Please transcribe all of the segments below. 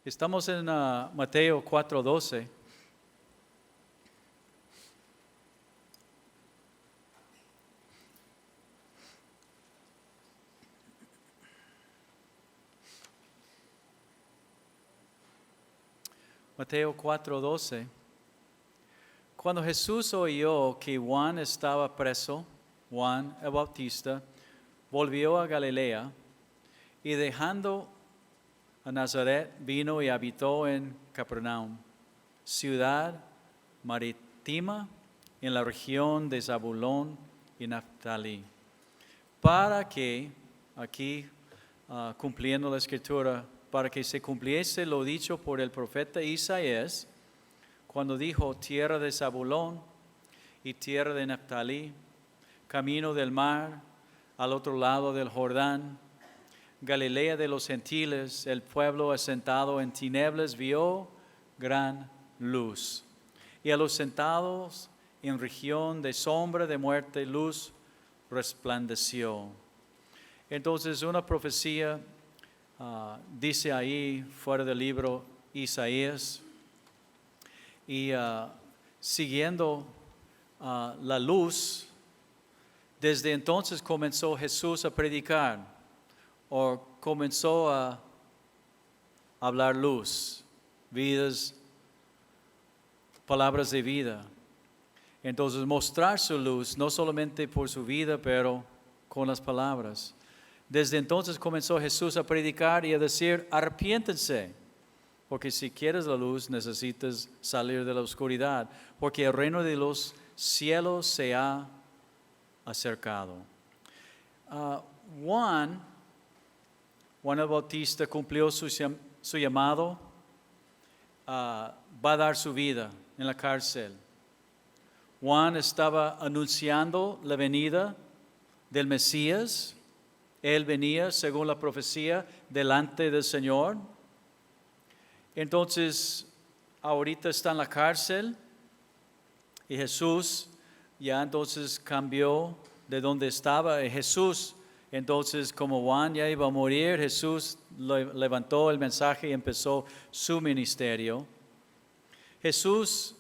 Estamos en Mateo 4:12. Mateo 4:12. Cuando Jesús oyó que Juan estaba preso, Juan el Bautista volvió a Galilea y dejando a Nazaret vino y habitó en Capernaum, ciudad marítima en la región de Zabulón y Naftalí, para que, aquí cumpliendo la escritura, para que se cumpliese lo dicho por el profeta Isaías, cuando dijo: tierra de Zabulón y tierra de Naftalí, camino del mar, al otro lado del Jordán, Galilea de los gentiles, el pueblo asentado en tinieblas vio gran luz. Y a los sentados en región de sombra de muerte, luz resplandeció. Entonces una profecía dice ahí fuera del libro Isaías, y siguiendo la luz, desde entonces comenzó Jesús a predicar, o comenzó a hablar luz, vidas, palabras de vida. Entonces mostrar su luz, no solamente por su vida, pero con las palabras. Desde entonces comenzó Jesús a predicar y a decir: arrepiéntense, porque si quieres la luz necesitas salir de la oscuridad, porque el reino de los cielos se ha acercado. Juan el Bautista cumplió su llamado, va a dar su vida en la cárcel. Juan estaba anunciando la venida del Mesías. Él venía, según la profecía, delante del Señor. Entonces, ahorita está en la cárcel y Jesús ya entonces cambió de donde estaba. Y Jesús, entonces, como Juan ya iba a morir, Jesús levantó el mensaje y empezó su ministerio. Jesús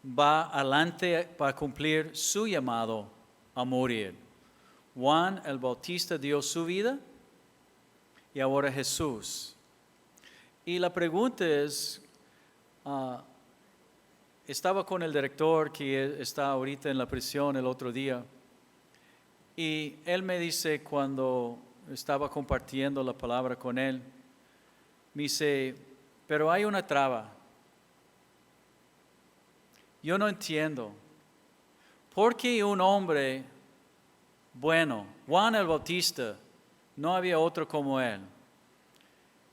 va adelante para cumplir su llamado a morir. Juan el Bautista dio su vida y ahora Jesús. Y la pregunta es, estaba con el director que está ahorita en la prisión el otro día, y él me dice, cuando estaba compartiendo la palabra con él, me dice: pero hay una traba. Yo no entiendo. ¿Por qué un hombre bueno, Juan el Bautista, no había otro como él?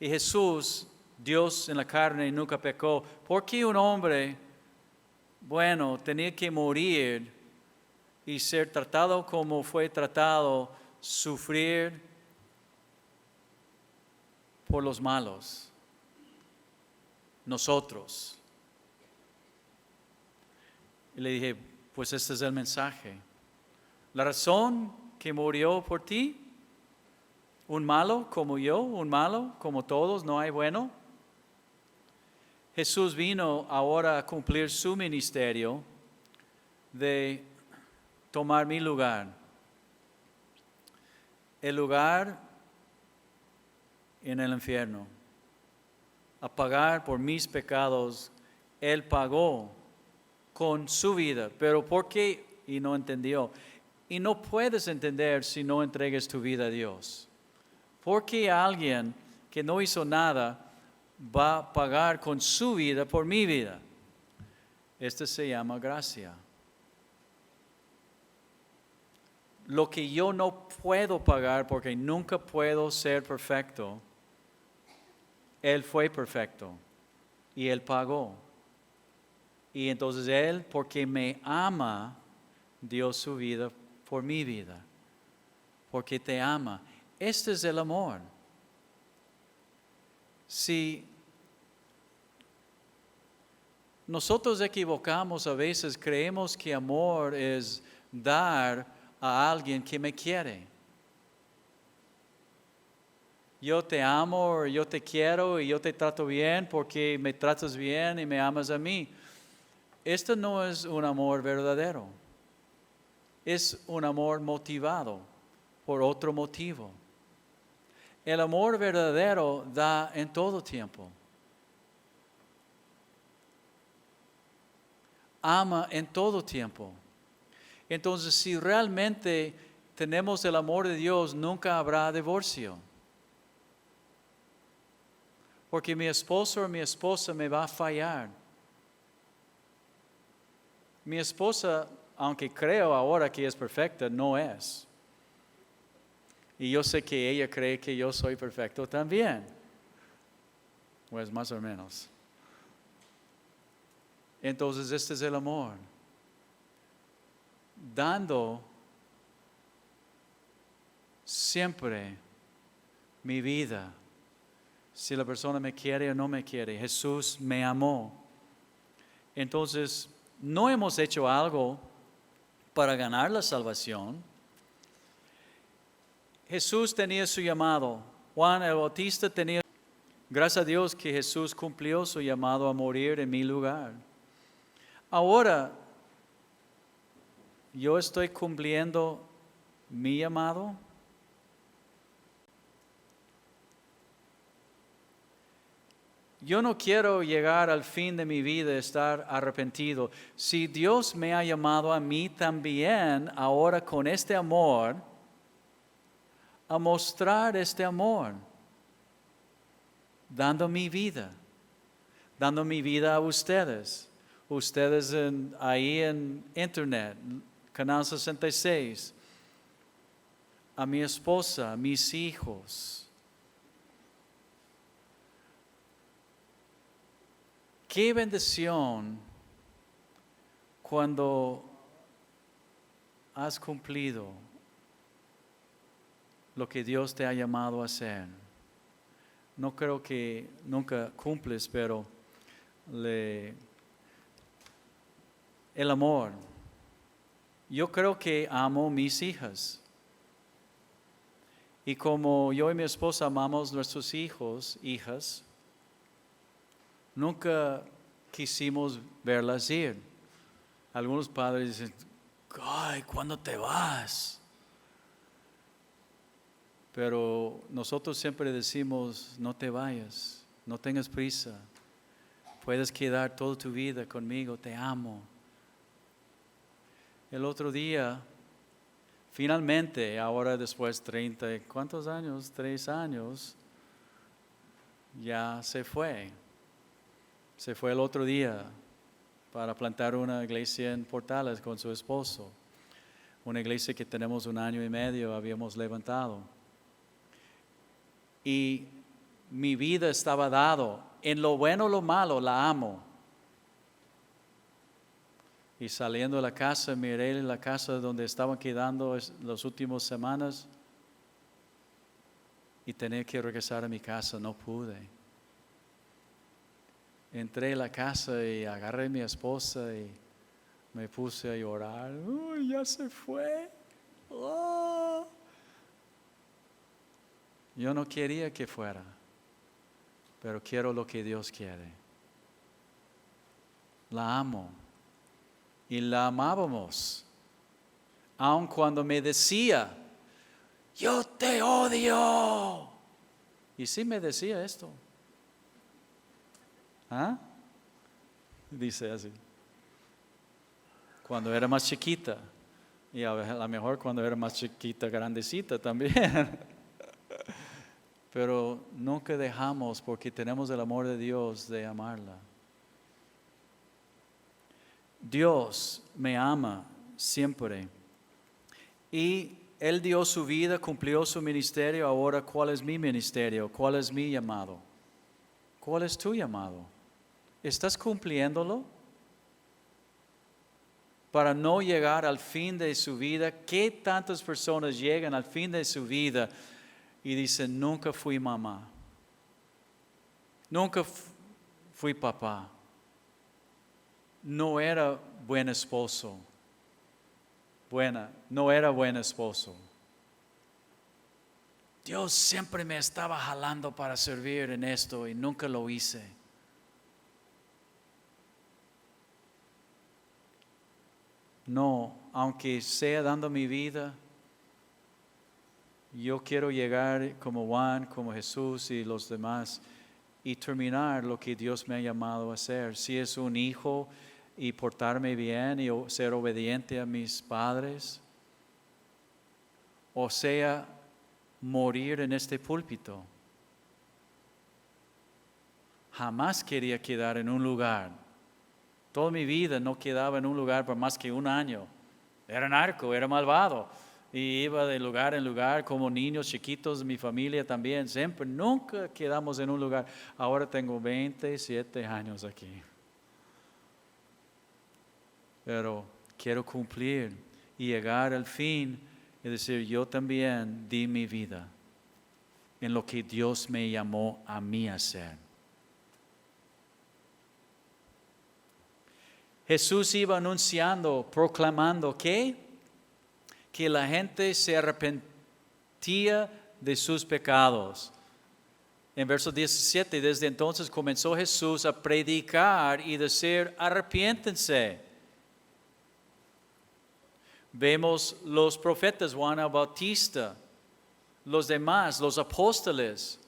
Y Jesús, Dios en la carne, nunca pecó. ¿Por qué un hombre bueno tenía que morir y ser tratado como fue tratado, sufrir por los malos, nosotros? Y le dije: pues este es el mensaje. La razón que murió por ti, un malo como yo, un malo como todos, no hay bueno. Jesús vino ahora a cumplir su ministerio de tomar mi lugar. El lugar en el infierno. A pagar por mis pecados. Él pagó con su vida. Pero ¿por qué? Y no entendió. Y no puedes entender si no entregues tu vida a Dios. ¿Por qué alguien que no hizo nada va a pagar con su vida por mi vida? Esto se llama gracia. Lo que yo no puedo pagar porque nunca puedo ser perfecto, Él fue perfecto y Él pagó. Y entonces Él, porque me ama, dio su vida por mi vida, porque te ama. Este es el amor. Si nosotros equivocamos a veces, creemos que amor es dar a alguien que me quiere. yo te amo, o yo te quiero y yo te trato bien porque me tratas bien y me amas a mí. Esto no es un amor verdadero. Es un amor motivado por otro motivo. El amor verdadero da en todo tiempo. Ama en todo tiempo. Entonces, si realmente tenemos el amor de Dios, nunca habrá divorcio. Porque mi esposo o mi esposa me va a fallar. Mi esposa, aunque creo ahora que es perfecta, no es. Y yo sé que ella cree que yo soy perfecto también. Pues más o menos. Entonces este es el amor. Dando siempre mi vida. Si la persona me quiere o no me quiere. Jesús me amó. Entonces, no hemos hecho algo para ganar la salvación. Jesús tenía su llamado. Juan el Bautista tenía. Gracias a Dios que Jesús cumplió su llamado a morir en mi lugar. Ahora, yo estoy cumpliendo mi llamado. Yo no quiero llegar al fin de mi vida estar arrepentido. Si Dios me ha llamado a mí también, ahora con este amor, a mostrar este amor, dando mi vida a ustedes. Ustedes ahí en internet, Canal 66, a mi esposa, a mis hijos. Qué bendición cuando has cumplido lo que Dios te ha llamado a hacer. No creo que nunca cumples, pero el amor. Yo creo que amo mis hijas. Y como yo y mi esposa amamos nuestros hijos, hijas, nunca quisimos verlas ir. Algunos padres dicen, ay, ¿cuándo te vas? Pero nosotros siempre decimos, no te vayas, no tengas prisa. Puedes quedar toda tu vida conmigo, te amo. El otro día, finalmente, ahora después 30, ¿cuántos años? 3 años, ya se fue. Se fue el otro día para plantar una iglesia en Portales con su esposo. Una iglesia que tenemos 1 año y medio habíamos levantado. Y mi vida estaba dado. En lo bueno o lo malo la amo. Y saliendo de la casa, miré la casa donde estaban quedando las últimas semanas. Y tenía que regresar a mi casa, no pude. Entré a la casa y agarré a mi esposa y me puse a llorar. ¡Uy, ya se fue! ¡Oh! Yo no quería que fuera, pero quiero lo que Dios quiere. La amo y la amábamos, aun cuando me decía, yo te odio. Y sí me decía esto. ¿Ah? Dice así. Cuando era más chiquita. Y a lo mejor cuando era más chiquita, grandecita también. Pero nunca dejamos, porque tenemos el amor de Dios, de amarla. Dios me ama siempre. Y Él dio su vida, cumplió su ministerio. Ahora, ¿cuál es mi ministerio? ¿Cuál es mi llamado? ¿Cuál es tu llamado? ¿Estás cumpliéndolo? Para no llegar al fin de su vida. ¿Qué tantas personas llegan al fin de su vida y dicen, nunca fui mamá? Nunca fui papá. No era buen esposo. No era buen esposo. Dios siempre me estaba jalando para servir en esto y nunca lo hice. No, aunque sea dando mi vida, yo quiero llegar como Juan, como Jesús y los demás y terminar lo que Dios me ha llamado a hacer. Si es un hijo y portarme bien y ser obediente a mis padres, o sea, morir en este púlpito. Jamás quería quedar en un lugar. Toda mi vida no quedaba en un lugar por más que un año. Era narco, era malvado. Y iba de lugar en lugar como niños chiquitos, mi familia también. Siempre, nunca quedamos en un lugar. Ahora tengo 27 años aquí. Pero quiero cumplir y llegar al fin y decir, yo también di mi vida en lo que Dios me llamó a mí a hacer. Jesús iba anunciando, proclamando que la gente se arrepentía de sus pecados. En verso 17, desde entonces comenzó Jesús a predicar y decir, arrepiéntense. Vemos los profetas, Juan el Bautista, los demás, los apóstoles,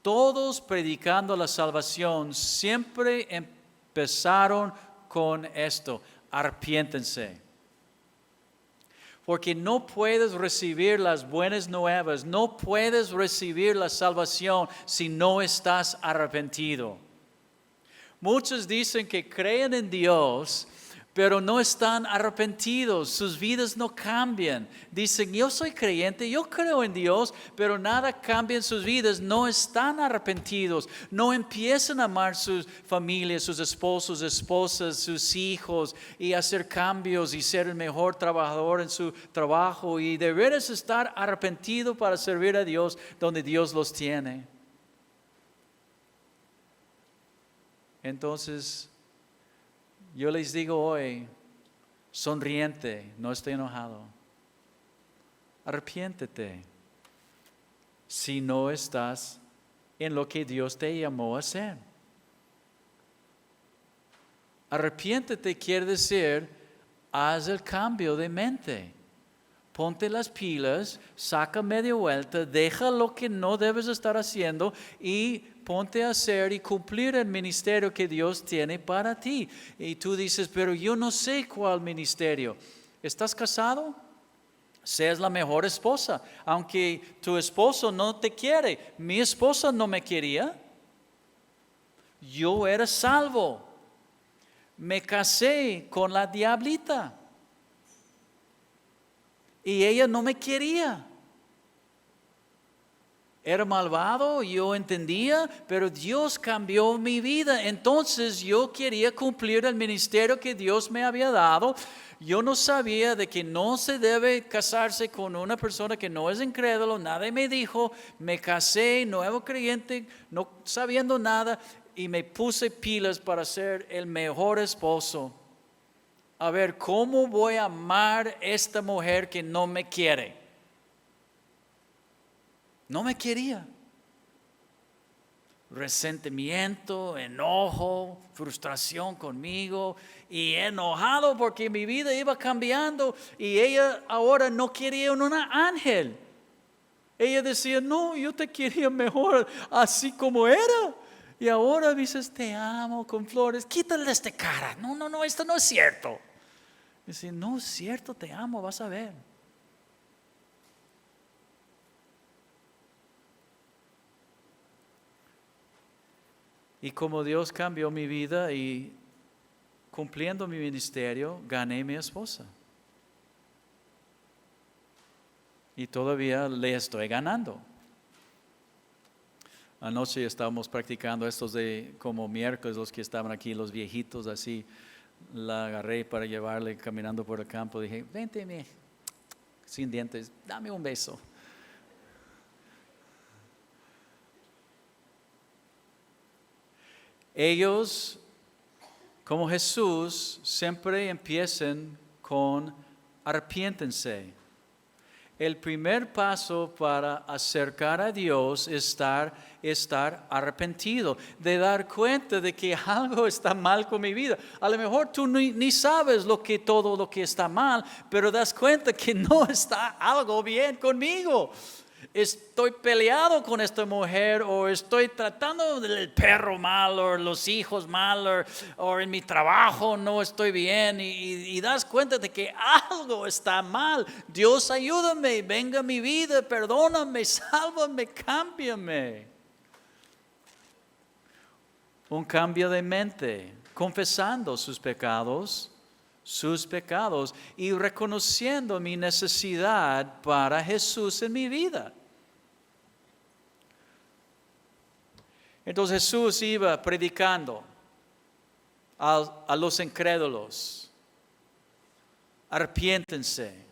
todos predicando la salvación, siempre empezaron con esto, arrepiéntense. Porque no puedes recibir las buenas nuevas, no puedes recibir la salvación si no estás arrepentido. Muchos dicen que creen en Dios, pero no están arrepentidos, sus vidas no cambian. Dicen, yo soy creyente, yo creo en Dios, pero nada cambia en sus vidas, no están arrepentidos, no empiezan a amar sus familias, sus esposos, esposas, sus hijos y hacer cambios y ser el mejor trabajador en su trabajo y de veras estar arrepentido para servir a Dios donde Dios los tiene. Entonces, yo les digo hoy, sonriente, no estoy enojado. Arrepiéntete si no estás en lo que Dios te llamó a hacer. Arrepiéntete quiere decir, haz el cambio de mente. Ponte las pilas, saca media vuelta, deja lo que no debes estar haciendo y ponte a hacer y cumplir el ministerio que Dios tiene para ti. Y tú dices, pero yo no sé cuál ministerio. ¿Estás casado? Seas la mejor esposa, aunque tu esposo no te quiere. Mi esposa no me quería. Yo era salvo. Me casé con la diablita. Y ella no me quería. Era malvado, yo entendía, pero Dios cambió mi vida. Entonces yo quería cumplir el ministerio que Dios me había dado. Yo no sabía de que no se debe casarse con una persona que no es incrédulo. Nadie me dijo, me casé, nuevo creyente, no sabiendo nada. Y me puse pilas para ser el mejor esposo. A ver, ¿cómo voy a amar a esta mujer que no me quiere? No me quería. Resentimiento, enojo, frustración conmigo y enojado porque mi vida iba cambiando y ella ahora no quería un ángel. Ella decía, no, yo te quería mejor así como era. Y ahora dices, te amo con flores, quítale esta cara. No, esto no es cierto. Dice, no es cierto, te amo, vas a ver. Y como Dios cambió mi vida y cumpliendo mi ministerio, gané mi esposa. Y todavía le estoy ganando. Anoche estábamos practicando estos de como miércoles, los que estaban aquí, los viejitos así. La agarré para llevarle caminando por el campo. Dije, vente, sin dientes, dame un beso. Ellos, como Jesús, siempre empiezan con arrepiéntense. El primer paso para acercar a Dios es estar arrepentido, de dar cuenta de que algo está mal con mi vida. A lo mejor tú ni sabes todo lo que está mal, pero das cuenta que no está algo bien conmigo. Estoy peleado con esta mujer, o estoy tratando del perro mal, o los hijos mal, o en mi trabajo no estoy bien, y das cuenta de que algo está mal. Dios, ayúdame, venga a mi vida, perdóname, sálvame, cámbiame. Un cambio de mente, confesando sus pecados y reconociendo mi necesidad para Jesús en mi vida. Entonces Jesús iba predicando a los incrédulos: arrepiéntense.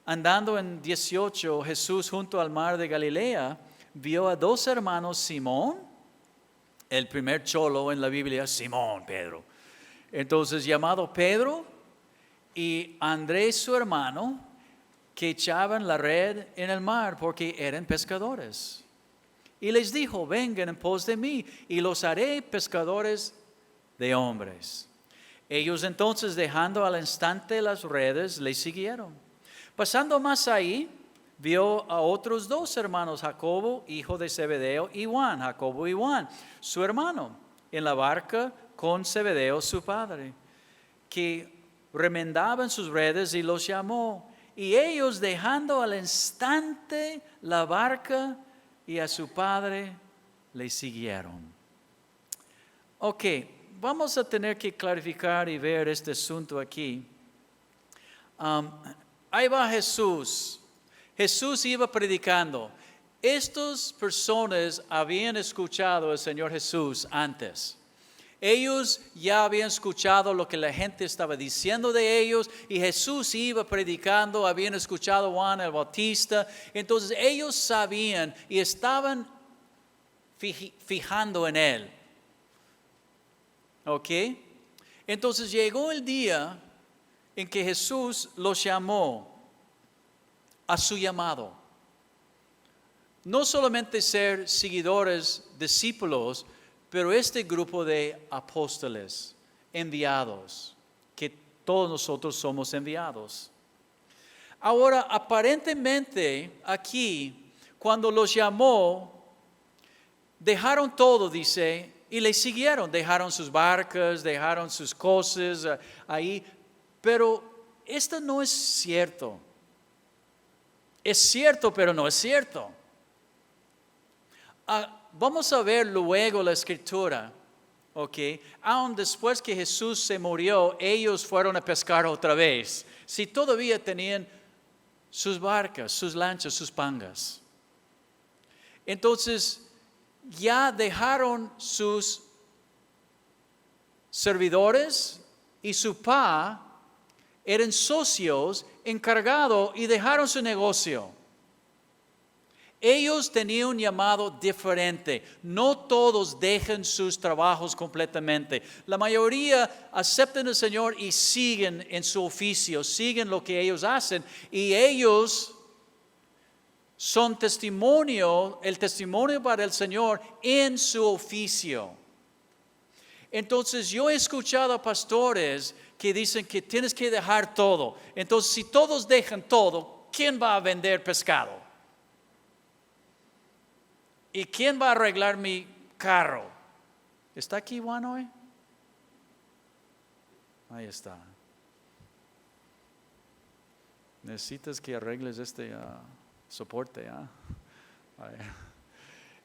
Andando en 18, Jesús junto al mar de Galilea vio a dos hermanos, Simón, el primer cholo en la Biblia, Simón, Pedro. Entonces llamado Pedro, y Andrés su hermano, que echaban la red en el mar porque eran pescadores. Y les dijo: vengan en pos de mí, y los haré pescadores de hombres. Ellos entonces, dejando al instante las redes, le siguieron. Pasando más ahí, vio a otros dos hermanos, Jacobo, hijo de Zebedeo, y Juan, Jacobo y Juan, su hermano, en la barca con Zebedeo, su padre, que remendaban sus redes, y los llamó. Y ellos, dejando al instante la barca y a su padre, le siguieron. Ok, vamos a tener que clarificar y ver este asunto aquí. Ahí va Jesús. Jesús iba predicando. Estas personas habían escuchado al Señor Jesús antes. Ellos ya habían escuchado lo que la gente estaba diciendo de ellos, y Jesús iba predicando. Habían escuchado a Juan el Bautista. Entonces ellos sabían y estaban fijando en él. ¿Ok? Entonces llegó el día en que Jesús los llamó a su llamado. No solamente ser seguidores, discípulos, pero este grupo de apóstoles, enviados, que todos nosotros somos enviados. Ahora, aparentemente aquí, cuando los llamó, dejaron todo, dice, y le siguieron. Dejaron sus barcas, dejaron sus cosas ahí. Pero esto no es cierto. Es cierto, pero no es cierto. Vamos a ver luego la escritura, ¿ok? Aún después que Jesús se murió, ellos fueron a pescar otra vez. Si todavía tenían sus barcas, sus lanchas, sus pangas. Entonces, ya dejaron sus servidores y su pa, eran socios encargados, y dejaron su negocio. Ellos tenían un llamado diferente. No todos dejan sus trabajos completamente. La mayoría aceptan al Señor y siguen en su oficio, siguen lo que ellos hacen, y ellos son el testimonio para el Señor en su oficio. Entonces yo he escuchado a pastores que dicen que tienes que dejar todo. Entonces, si todos dejan todo, ¿quién va a vender pescado? ¿Y quién va a arreglar mi carro? ¿Está aquí Juan hoy? Ahí está. Necesitas que arregles este soporte.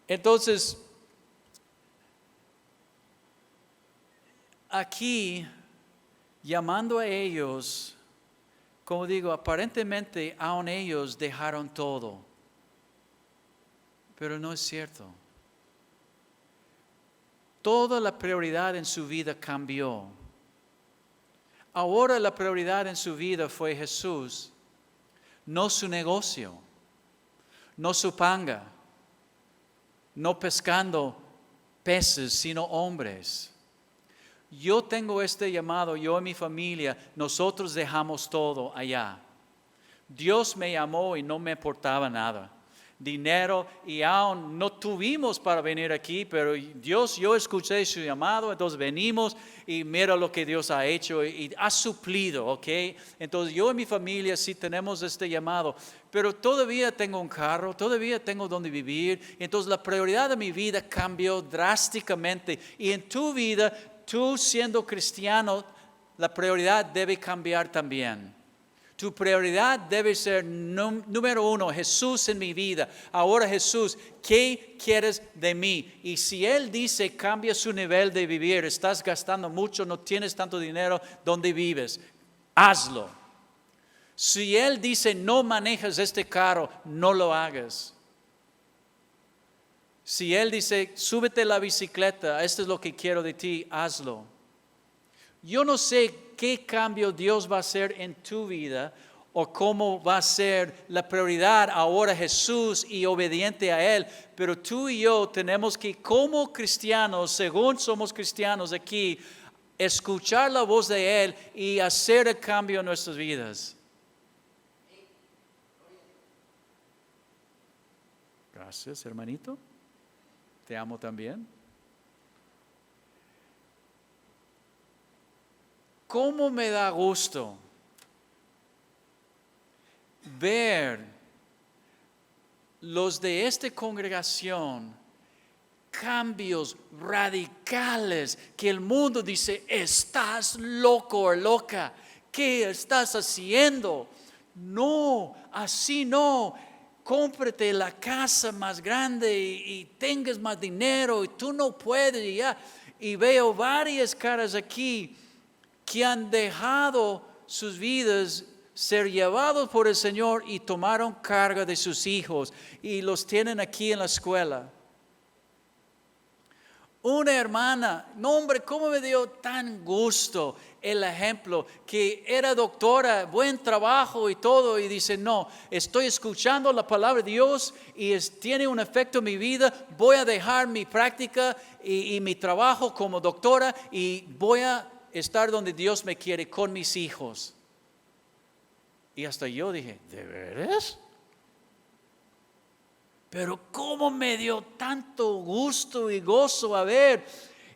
Entonces, aquí, llamando a ellos, como digo, aparentemente aún ellos dejaron todo. Pero no es cierto. Toda la prioridad en su vida cambió. Ahora la prioridad en su vida fue Jesús, no su negocio, no su panga, no pescando peces, sino hombres. Yo tengo este llamado, yo y mi familia, nosotros dejamos todo allá. Dios me llamó y no me importaba nada. Dinero, y aún no tuvimos para venir aquí, pero yo escuché su llamado, entonces venimos y mira lo que Dios ha hecho y ha suplido, ¿ok? Entonces yo y mi familia sí tenemos este llamado, pero todavía tengo un carro, todavía tengo donde vivir, entonces la prioridad de mi vida cambió drásticamente, y en tu vida, tú siendo cristiano, la prioridad debe cambiar también. Tu prioridad debe ser número uno, Jesús en mi vida. Ahora Jesús, ¿qué quieres de mí? Y si Él dice cambia su nivel de vivir, estás gastando mucho, no tienes tanto dinero, ¿dónde vives? Hazlo. Si Él dice no manejas este carro, no lo hagas. Si Él dice súbete la bicicleta, esto es lo que quiero de ti, hazlo. Yo no sé qué cambio Dios va a hacer en tu vida o cómo va a ser la prioridad ahora Jesús y obediente a Él, pero tú y yo tenemos que, como cristianos, según somos cristianos aquí, escuchar la voz de Él y hacer el cambio en nuestras vidas. Gracias, hermanito. Te amo también. ¿Cómo me da gusto ver los de esta congregación, cambios radicales que el mundo dice, estás loco o loca, ¿qué estás haciendo? No, así no. Cómprate la casa más grande y tengas más dinero y tú no puedes y ya. Y veo varias caras aquí que han dejado sus vidas ser llevados por el Señor y tomaron carga de sus hijos y los tienen aquí en la escuela. Una hermana, no hombre, cómo me dio tan gusto el ejemplo, que era doctora, buen trabajo y todo, y dice, no, estoy escuchando la palabra de Dios y tiene un efecto en mi vida, voy a dejar mi práctica y mi trabajo como doctora y voy a estar donde Dios me quiere con mis hijos. Y hasta yo dije, ¿de veras? Pero cómo me dio tanto gusto y gozo a ver.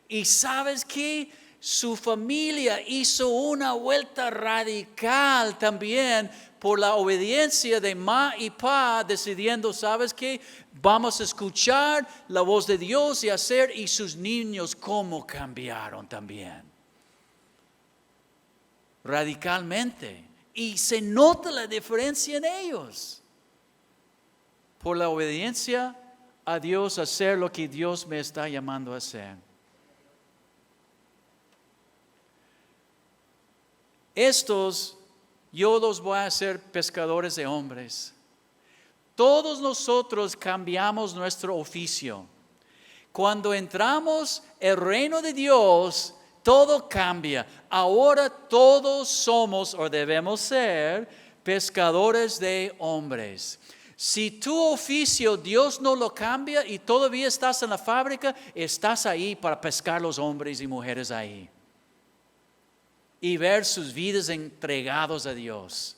Y ¿sabes qué? Su familia hizo una vuelta radical también por la obediencia de ma y pa, decidiendo, ¿sabes qué? Vamos a escuchar la voz de Dios y hacer, y sus niños cómo cambiaron también. Radicalmente. Y se nota la diferencia en ellos. Por la obediencia a Dios, hacer lo que Dios me está llamando a hacer. Estos, yo los voy a hacer pescadores de hombres. Todos nosotros cambiamos nuestro oficio. Cuando entramos el reino de Dios, todo cambia. Ahora todos somos o debemos ser pescadores de hombres. Si tu oficio Dios no lo cambia y todavía estás en la fábrica, estás ahí para pescar los hombres y mujeres ahí. Y ver sus vidas entregados a Dios.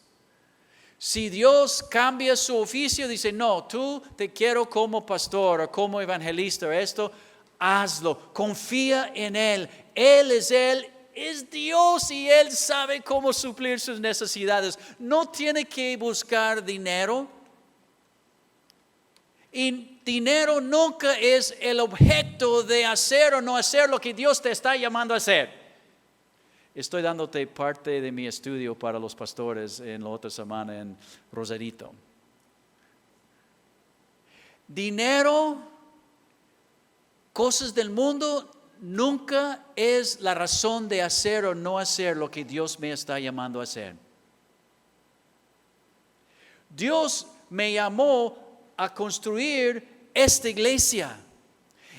Si Dios cambia su oficio, dice, no, tú te quiero como pastor o como evangelista o esto, hazlo, confía en Él. Él, es Dios y Él sabe cómo suplir sus necesidades. No tiene que buscar dinero. Y dinero nunca es el objeto de hacer o no hacer lo que Dios te está llamando a hacer. Estoy dándote parte de mi estudio para los pastores en la otra semana en Rosarito. Dinero, cosas del mundo, nunca es la razón de hacer o no hacer lo que Dios me está llamando a hacer. Dios me llamó a construir esta iglesia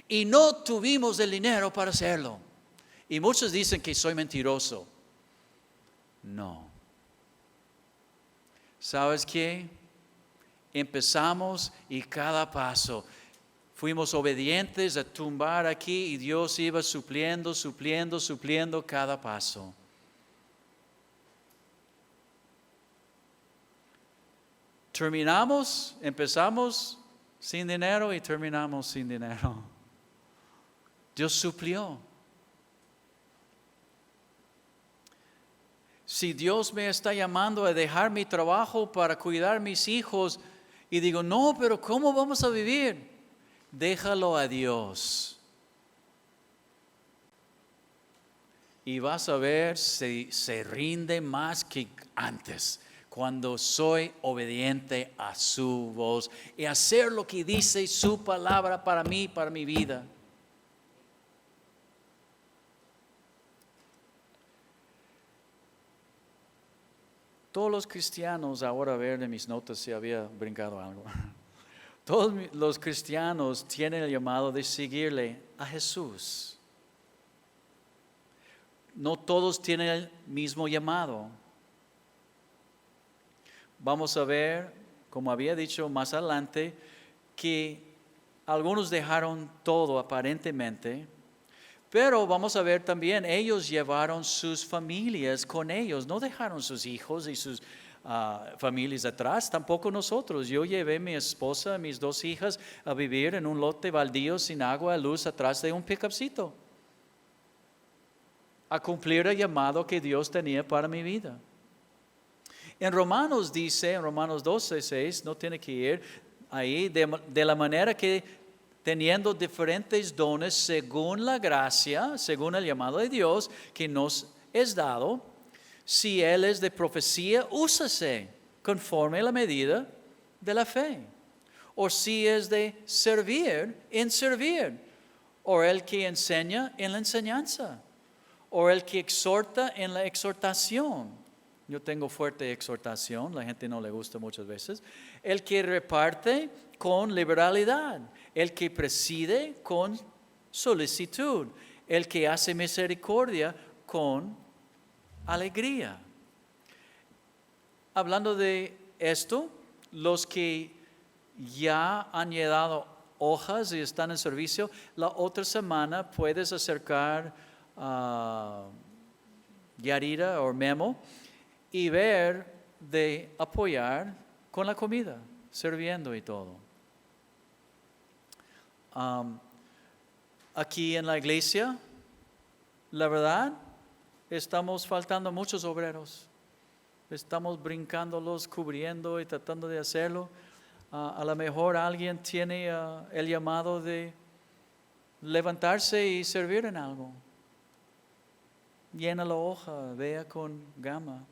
y no tuvimos el dinero para hacerlo. Y muchos dicen que soy mentiroso. No. ¿Sabes qué? Empezamos y cada paso fuimos obedientes a tumbar aquí y Dios iba supliendo cada paso. empezamos sin dinero y terminamos sin dinero. Dios suplió. Si Dios me está llamando a dejar mi trabajo para cuidar a mis hijos y digo, no, pero ¿cómo vamos a vivir? Déjalo a Dios. Y vas a ver si se rinde más que antes, cuando soy obediente a su voz y hacer lo que dice su palabra para mí, para mi vida. Todos los cristianos, ahora a ver en mis notas si había brincado algo. Todos los cristianos tienen el llamado de seguirle a Jesús. No todos tienen el mismo llamado. Vamos a ver, como había dicho más adelante, que algunos dejaron todo aparentemente, pero vamos a ver también, ellos llevaron sus familias con ellos, no dejaron sus hijos y sus familias atrás, tampoco nosotros. Yo llevé a mi esposa, a mis 2 hijas a vivir en un lote baldío sin agua, luz atrás de un pickupcito, a cumplir el llamado que Dios tenía para mi vida. En Romanos dice, en Romanos 12:6, no tiene que ir ahí, de la manera que teniendo diferentes dones según la gracia, según el llamado de Dios que nos es dado, si Él es de profecía, úsase conforme a la medida de la fe. O si es de servir, en servir. O el que enseña, en la enseñanza. O el que exhorta, en la exhortación. Yo tengo fuerte exhortación, la gente no le gusta muchas veces. El que reparte con liberalidad. El que preside con solicitud. El que hace misericordia con alegría. Hablando de esto, los que ya han llenado hojas y están en servicio, la otra semana puedes acercar a Yarira o Memo y ver de apoyar con la comida, sirviendo y todo. Aquí en la iglesia, la verdad, estamos faltando muchos obreros. Estamos brincándolos, cubriendo y tratando de hacerlo. A lo mejor alguien tiene el llamado de levantarse y servir en algo. Llena la hoja, vea con Gama.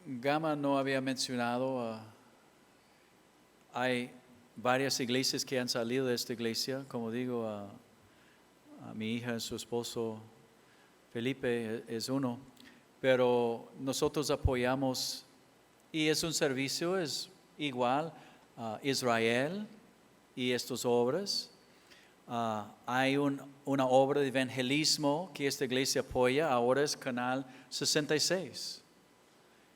Gama no había mencionado, hay varias iglesias que han salido de esta iglesia, como digo, a mi hija y su esposo Felipe es uno, pero nosotros apoyamos y es un servicio, es igual a Israel y estas obras. Hay una obra de evangelismo que esta iglesia apoya, ahora es Canal 66.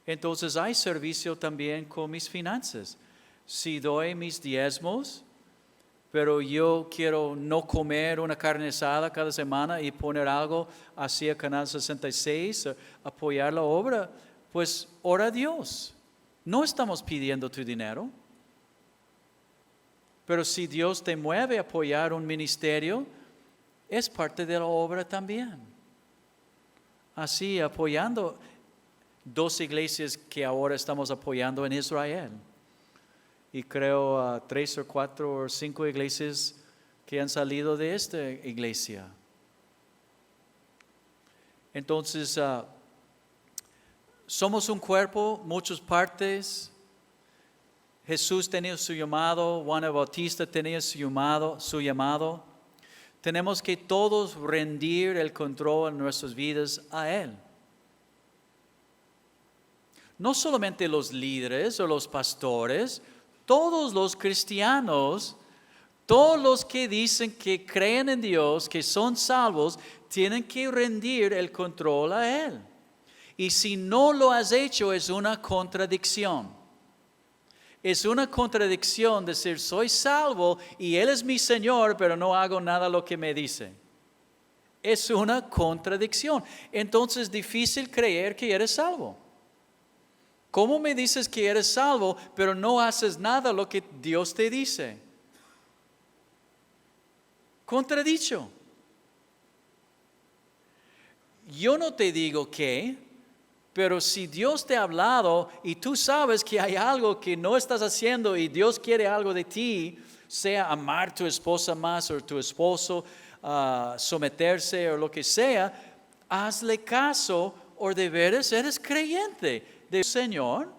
Entonces hay servicio también con mis finanzas. Si doy mis diezmos, pero yo quiero no comer una carne asada cada semana y poner algo hacia Canal 66, apoyar la obra, pues ora a Dios. No estamos pidiendo tu dinero. Pero si Dios te mueve a apoyar un ministerio, es parte de la obra también. Así, apoyando 2 iglesias que ahora estamos apoyando en Israel. Y creo 3 o 4 o 5 iglesias que han salido de esta iglesia. Entonces, somos un cuerpo, muchas partes. Jesús tenía su llamado, Juan el Bautista tenía su llamado. Tenemos que todos rendir el control en nuestras vidas a Él. No solamente los líderes o los pastores, todos los cristianos, todos los que dicen que creen en Dios, que son salvos, tienen que rendir el control a Él. Y si no lo has hecho, es una contradicción. Es una contradicción decir, soy salvo y Él es mi Señor, pero no hago nada lo que me dice. Es una contradicción. Entonces es difícil creer que eres salvo. ¿Cómo me dices que eres salvo, pero no haces nada lo que Dios te dice? Contradicho. Yo no te digo qué, pero si Dios te ha hablado y tú sabes que hay algo que no estás haciendo y Dios quiere algo de ti, sea amar a tu esposa más o tu esposo, someterse o lo que sea, hazle caso o de veras eres creyente del Señor.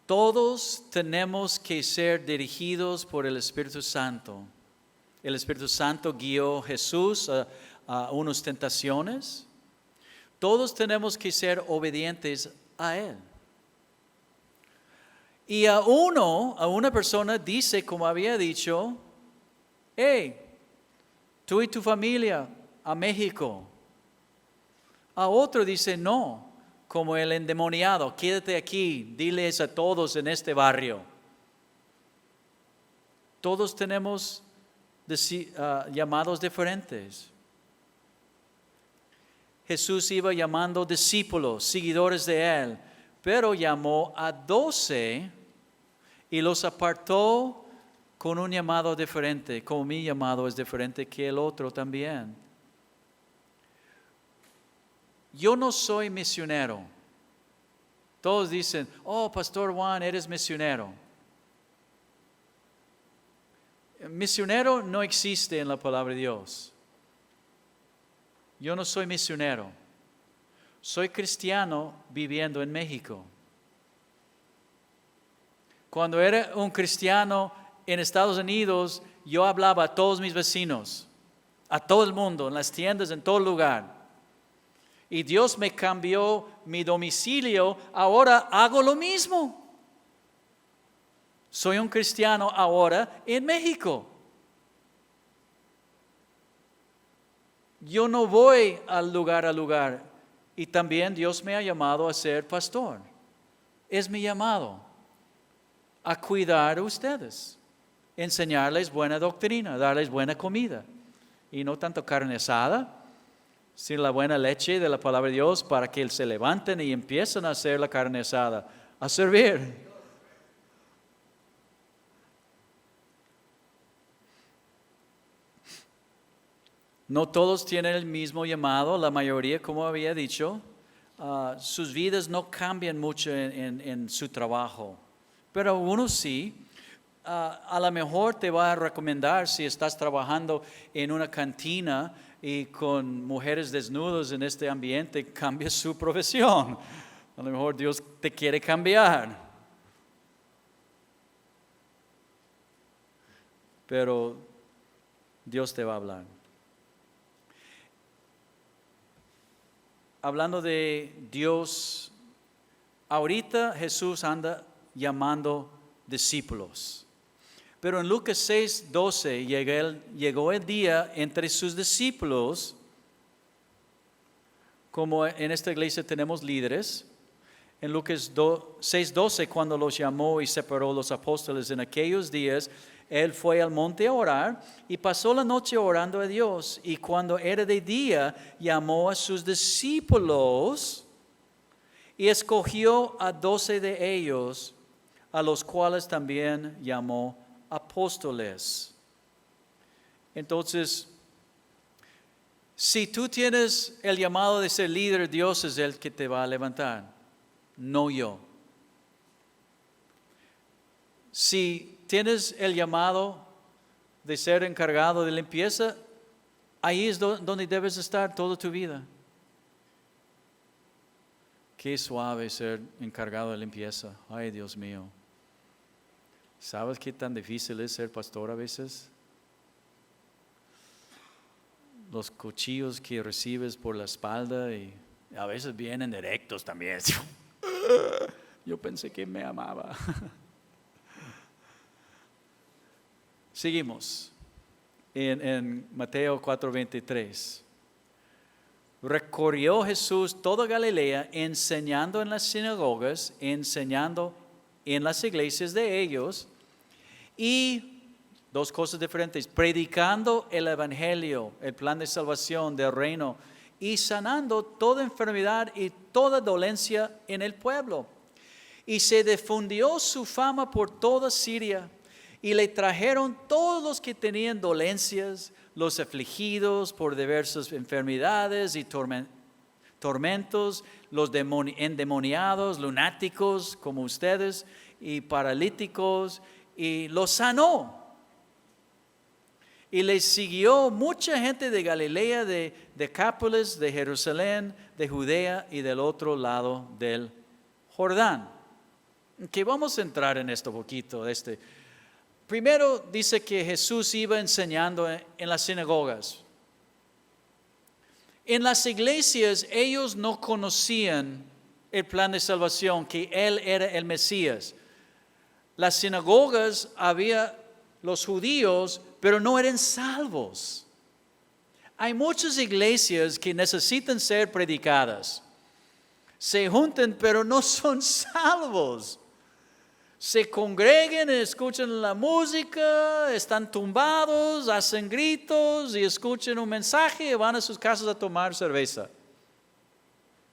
Todos tenemos que ser dirigidos por el Espíritu Santo. El Espíritu Santo guió a Jesús a unas tentaciones. Todos tenemos que ser obedientes a Él. Y a una persona dice, como había dicho, hey, tú y tu familia a México. A otro dice, no, como el endemoniado, quédate aquí, diles a todos en este barrio. Todos tenemos llamados diferentes. Jesús iba llamando discípulos, seguidores de Él, pero llamó a 12 y los apartó con un llamado diferente, como mi llamado es diferente que el otro también. Yo no soy misionero. Todos dicen, oh, Pastor Juan, eres misionero. Misionero no existe en la palabra de Dios. Yo no soy misionero. Soy cristiano viviendo en México. Cuando era un cristiano en Estados Unidos, yo hablaba a todos mis vecinos, a todo el mundo, en las tiendas, en todo lugar. Y Dios me cambió mi domicilio, ahora hago lo mismo. Soy un cristiano ahora en México. Yo no voy al lugar a lugar. Y también Dios me ha llamado a ser pastor. Es mi llamado a cuidar a ustedes, enseñarles buena doctrina, darles buena comida. Y no tanto carne asada, sino la buena leche de la palabra de Dios para que se levanten y empiecen a hacer la carne asada, a servir. No todos tienen el mismo llamado, la mayoría, como había dicho, sus vidas no cambian mucho en su trabajo, pero uno sí. A lo mejor te va a recomendar si estás trabajando en una cantina y con mujeres desnudas en este ambiente, cambia su profesión. A lo mejor Dios te quiere cambiar. Pero Dios te va a hablar. Hablando de Dios, ahorita Jesús anda llamando discípulos. Pero en Lucas 6:12 llegó el día entre sus discípulos, como en esta iglesia tenemos líderes. En Lucas 6:12, cuando los llamó y separó los apóstoles en aquellos días, Él fue al monte a orar y pasó la noche orando a Dios. Y cuando era de día, llamó a sus discípulos y escogió a 12 de ellos, a los cuales también llamó apóstoles. Entonces, si tú tienes el llamado de ser líder, Dios es el que te va a levantar, no yo. Si tienes el llamado de ser encargado de limpieza, ahí es donde debes estar toda tu vida. Qué suave ser encargado de limpieza. Ay, Dios mío. ¿Sabes qué tan difícil es ser pastor a veces? Los cuchillos que recibes por la espalda y a veces vienen directos también. Yo pensé que me amaba. Seguimos en Mateo 4:23. recorrió Jesús toda Galilea, enseñando en las sinagogas, enseñando en las iglesias de ellos, y dos cosas diferentes, predicando el evangelio, el plan de salvación del reino, y sanando toda enfermedad y toda dolencia en el pueblo. Y se difundió su fama por toda Siria, y le trajeron todos los que tenían dolencias, los afligidos por diversas enfermedades y tormentos, los endemoniados, lunáticos como ustedes, y paralíticos, y los sanó. Y le siguió mucha gente de Galilea, de Decápolis, de Jerusalén, de Judea y del otro lado del Jordán. Que vamos a entrar en esto poquito. Primero dice que Jesús iba enseñando en las sinagogas. En las iglesias ellos no conocían el plan de salvación, que Él era el Mesías. Las sinagogas había los judíos, pero no eran salvos. Hay muchas iglesias que necesitan ser predicadas. Se juntan, pero no son salvos. Se congregan, escuchan la música, están tumbados, hacen gritos y escuchan un mensaje y van a sus casas a tomar cerveza.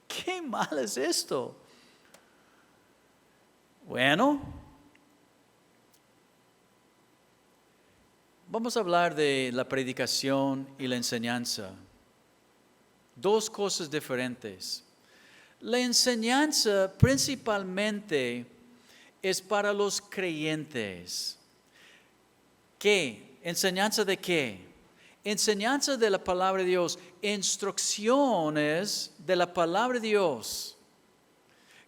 ¿Qué mal es esto? Bueno, vamos a hablar de la predicación y la enseñanza. Dos cosas diferentes. La enseñanza principalmente es para los creyentes. ¿Qué? ¿Enseñanza de qué? Enseñanza de la palabra de Dios, instrucciones de la palabra de Dios.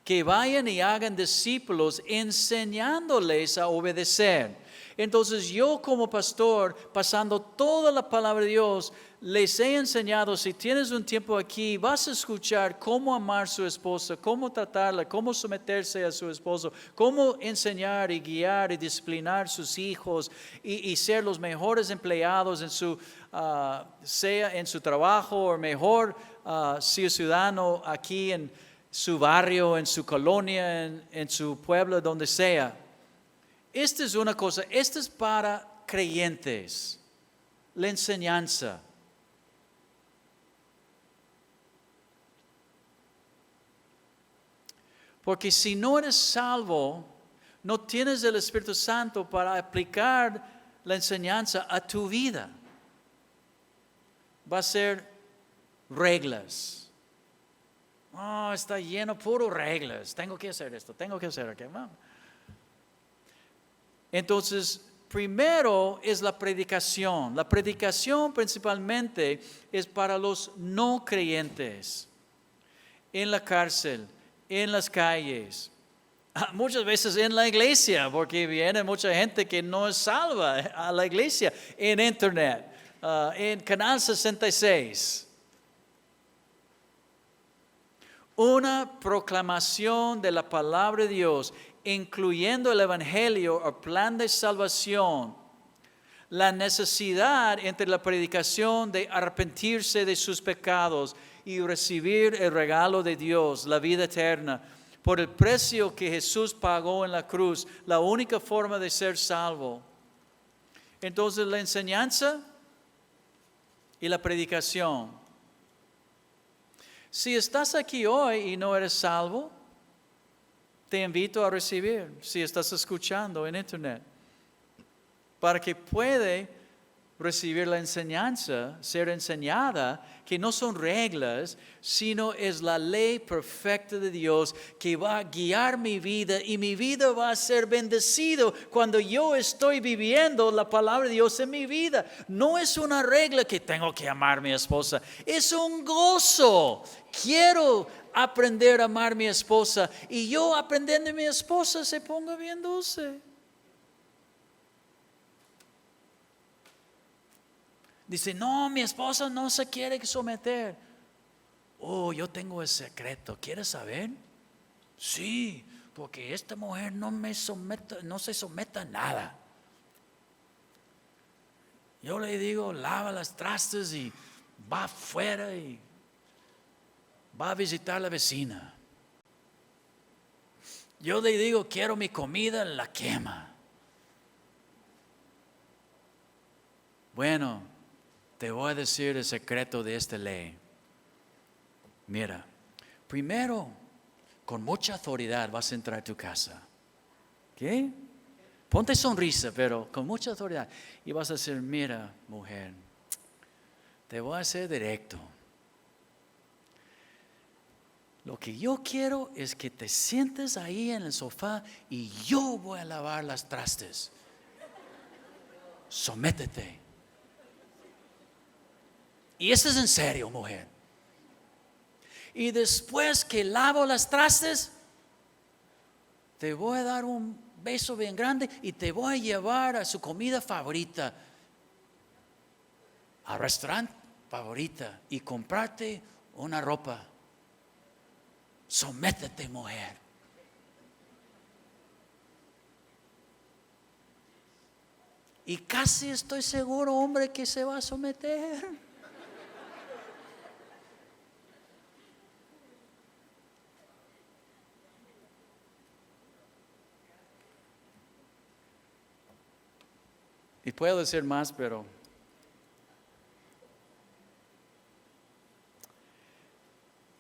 Que vayan y hagan discípulos enseñándoles a obedecer. Entonces yo como pastor, pasando toda la palabra de Dios, les he enseñado, si tienes un tiempo aquí, vas a escuchar cómo amar a su esposa, cómo tratarla, cómo someterse a su esposo, cómo enseñar y guiar y disciplinar a sus hijos y ser los mejores empleados en sea en su trabajo o mejor ciudadano aquí en su barrio, en su colonia, en su pueblo, donde sea. Esta es una cosa, esta es para creyentes, la enseñanza. Porque si no eres salvo, no tienes el Espíritu Santo para aplicar la enseñanza a tu vida. Va a ser reglas. Está lleno puro reglas. Tengo que hacer esto, tengo que hacer aquello. Entonces, primero es la predicación. La predicación principalmente es para los no creyentes. En la cárcel, en las calles, muchas veces en la iglesia, porque viene mucha gente que no es salva a la iglesia, en internet, en Canal 66. Una proclamación de la palabra de Dios, incluyendo el evangelio o plan de salvación, la necesidad entre la predicación de arrepentirse de sus pecados y recibir el regalo de Dios, la vida eterna, por el precio que Jesús pagó en la cruz, la única forma de ser salvo. Entonces la enseñanza y la predicación. Si estás aquí hoy y no eres salvo, te invito a recibir, si estás escuchando en internet, para que pueda recibir la enseñanza, ser enseñada, que no son reglas, sino es la ley perfecta de Dios que va a guiar mi vida y mi vida va a ser bendecido cuando yo estoy viviendo la palabra de Dios en mi vida. No es una regla que tengo que amar a mi esposa, es un gozo. Quiero aprender a amar a mi esposa y yo aprendiendo a mi esposa se ponga bien dulce. Dice, no, mi esposa no se quiere someter. Yo tengo el secreto, ¿quieres saber? Sí, porque esta mujer no se somete a nada. Yo le digo, lava las trastes y va afuera y va a visitar a la vecina. Yo le digo, quiero mi comida, la quema. Bueno, te voy a decir el secreto de esta ley. Mira, primero, con mucha autoridad vas a entrar a tu casa. ¿Qué? Ponte sonrisa, pero con mucha autoridad. Y vas a decir, mira, mujer, te voy a hacer directo. Lo que yo quiero es que te sientes ahí en el sofá y yo voy a lavar las trastes. Sométete. Y eso es en serio, mujer. Y después que lavo las trastes, te voy a dar un beso bien grande y te voy a llevar a su comida favorita, al restaurante favorita y comprarte una ropa. Sométete, mujer. Y casi estoy seguro, hombre, que se va a someter. Y puedo decir más, pero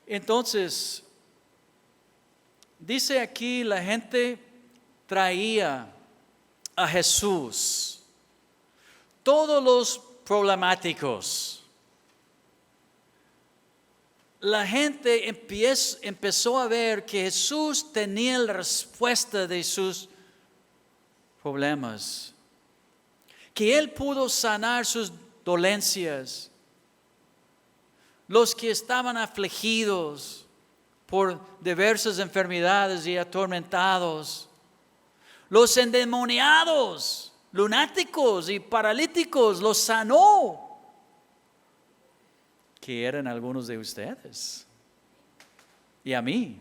entonces, dice aquí, la gente traía a Jesús todos los problemáticos. La gente empezó a ver que Jesús tenía la respuesta de sus problemas, que Él pudo sanar sus dolencias. Los que estaban afligidos por diversas enfermedades y atormentados, los endemoniados, lunáticos y paralíticos, los sanó, que eran algunos de ustedes y a mí,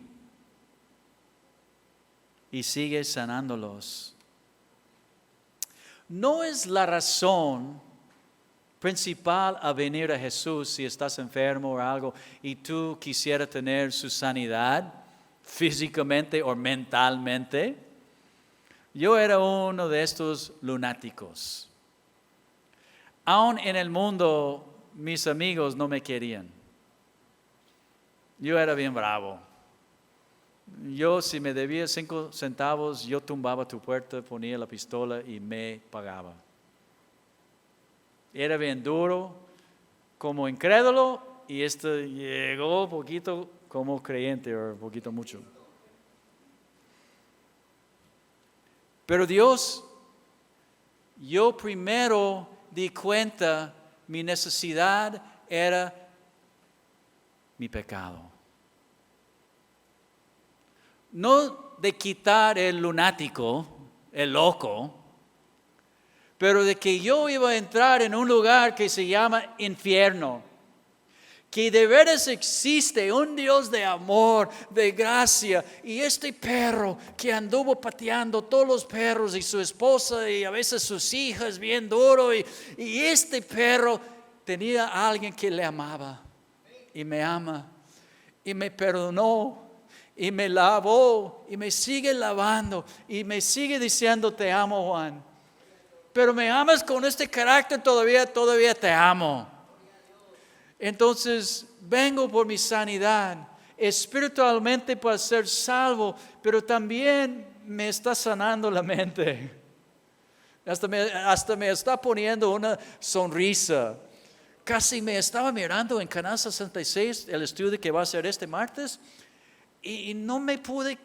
y sigue sanándolos. No es la razón principal a venir a Jesús si estás enfermo o algo y tú quisieras tener su sanidad físicamente o mentalmente. Yo era uno de estos lunáticos. Aún en el mundo mis amigos no me querían. Yo era bien bravo. Yo, si me debía 5 centavos, yo tumbaba tu puerta, ponía la pistola y me pagaba. Era bien duro, como incrédulo, y esto llegó un poquito como creyente, o un poquito mucho. Pero Dios, yo primero di cuenta, mi necesidad era mi pecado. No de quitar el lunático, el loco, pero de que yo iba a entrar en un lugar que se llama infierno. Que de veras existe un Dios de amor, de gracia, y este perro que anduvo pateando todos los perros y su esposa y a veces sus hijas bien duro, y este perro tenía a alguien que le amaba y me ama y me perdonó. Y me lavó y me sigue lavando y me sigue diciendo te amo, Juan. Pero me amas con este carácter todavía te amo. Entonces vengo por mi sanidad espiritualmente para ser salvo, pero también me está sanando la mente. Hasta me está poniendo una sonrisa. Casi me estaba mirando en Canal 66 el estudio que va a ser este martes. Y no me pude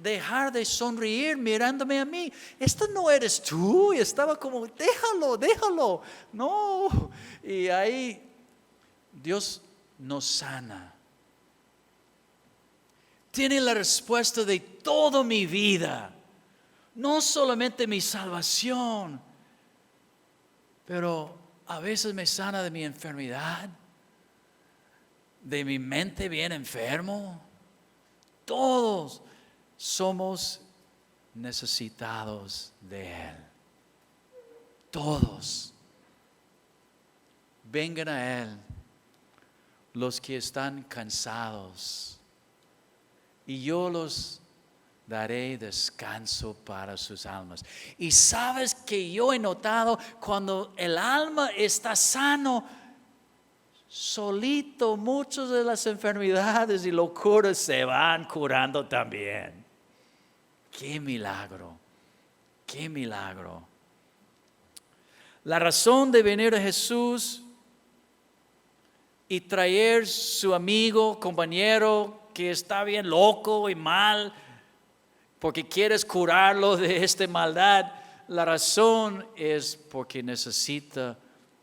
dejar de sonreír mirándome a mí. Esto no eres tú. Y estaba como, déjalo. No. Y ahí Dios nos sana. Tiene la respuesta de toda mi vida. No solamente mi salvación, pero a veces me sana de mi enfermedad, de mi mente bien enfermo. Todos somos necesitados de Él. Todos. Vengan a Él. los que están cansados, y yo los daré descanso para sus almas. Y sabes que yo he notado cuando el alma está sano, solito muchas de las enfermedades y locuras se van curando también. ¡Qué milagro! ¡Qué milagro! La razón de venir a Jesús y traer su amigo, compañero que está bien loco y mal, porque quieres curarlo de esta maldad, la razón es porque necesita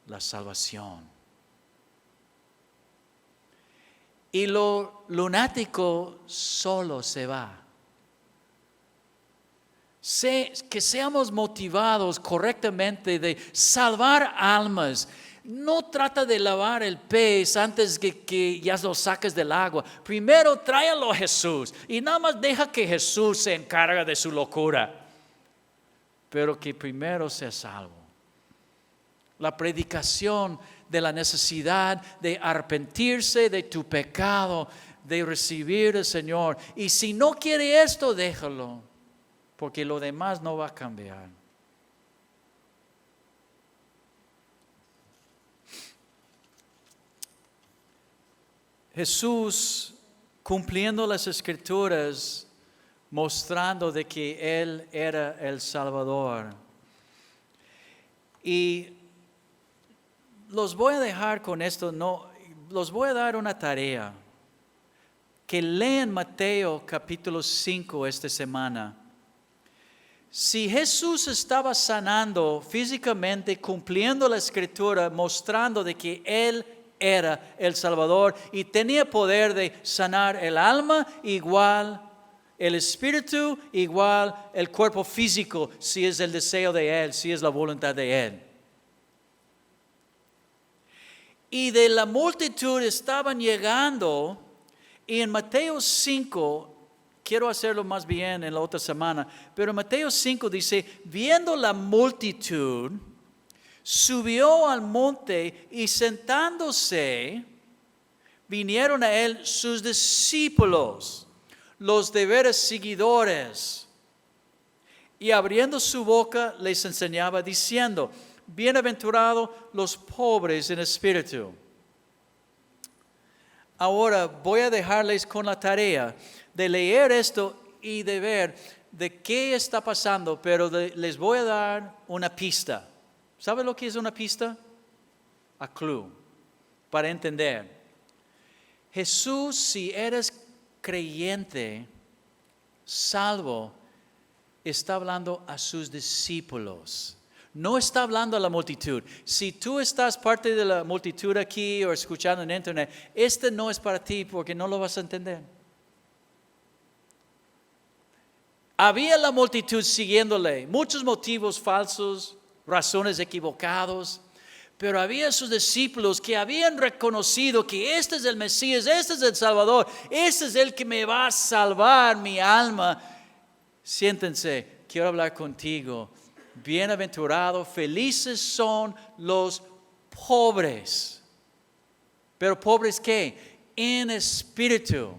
la salvación. Y lo lunático solo se va. Que seamos motivados correctamente de salvar almas. No trata de lavar el pez antes que ya lo saques del agua. Primero tráelo a Jesús y nada más deja que Jesús se encargue de su locura. Pero que primero sea salvo. La predicación de la necesidad de arrepentirse de tu pecado, de recibir al Señor. Y si no quiere esto, déjalo, porque lo demás no va a cambiar. Jesús, cumpliendo las Escrituras, mostrando de que Él era el Salvador. Y los voy a dejar con esto, los voy a dar una tarea. Que lean Mateo capítulo 5 esta semana. Si Jesús estaba sanando físicamente, cumpliendo la Escritura, mostrando de que Él era el Salvador y tenía poder de sanar el alma igual, el espíritu igual, el cuerpo físico, si es el deseo de Él, si es la voluntad de Él. Y de la multitud estaban llegando, y en Mateo 5, quiero hacerlo más bien en la otra semana, pero Mateo 5 dice, viendo la multitud, subió al monte y sentándose, vinieron a él sus discípulos, los de veras seguidores, y abriendo su boca les enseñaba diciendo, bienaventurados los pobres en espíritu. Ahora voy a dejarles con la tarea de leer esto y de ver de qué está pasando, pero les voy a dar una pista. ¿Sabe lo que es una pista? A clue, para entender. Jesús, si eres creyente, salvo, está hablando a sus discípulos. No está hablando a la multitud. Si tú estás parte de la multitud aquí o escuchando en internet, este no es para ti porque no lo vas a entender. Había la multitud siguiéndole, muchos motivos falsos, razones equivocadas, pero había sus discípulos que habían reconocido que este es el Mesías, este es el Salvador, este es el que me va a salvar mi alma. Siéntense, quiero hablar contigo. Bienaventurados, felices son los pobres. ¿Pero pobres qué? En espíritu.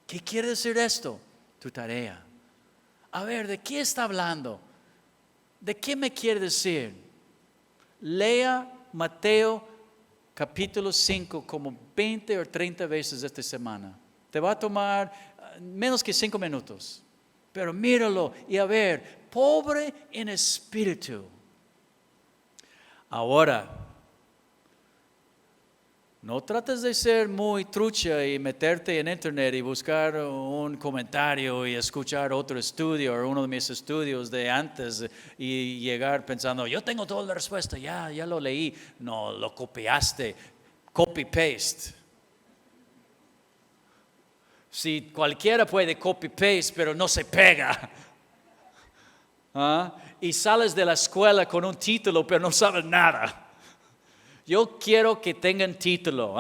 ¿Qué quiere decir esto? Tu tarea. A ver, ¿de qué está hablando? ¿De qué me quiere decir? Lea Mateo capítulo 5 como 20 o 30 veces esta semana. Te va a tomar menos que 5 minutos. Pero míralo y a ver, pobre en espíritu. Ahora, no trates de ser muy trucha y meterte en internet y buscar un comentario y escuchar otro estudio o uno de mis estudios de antes y llegar pensando, yo tengo toda la respuesta, ya lo leí. No, lo copiaste, copy-paste. Si cualquiera puede copy-paste, pero no se pega. Y sales de la escuela con un título, pero no sabes nada. Yo quiero que tengan título.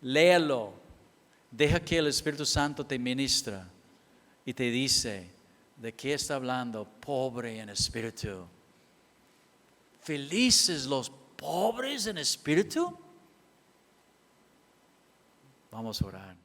Léalo. Deja que el Espíritu Santo te ministra y te dice de qué está hablando, pobre en espíritu. Felices los pobres en espíritu. Vamos a orar.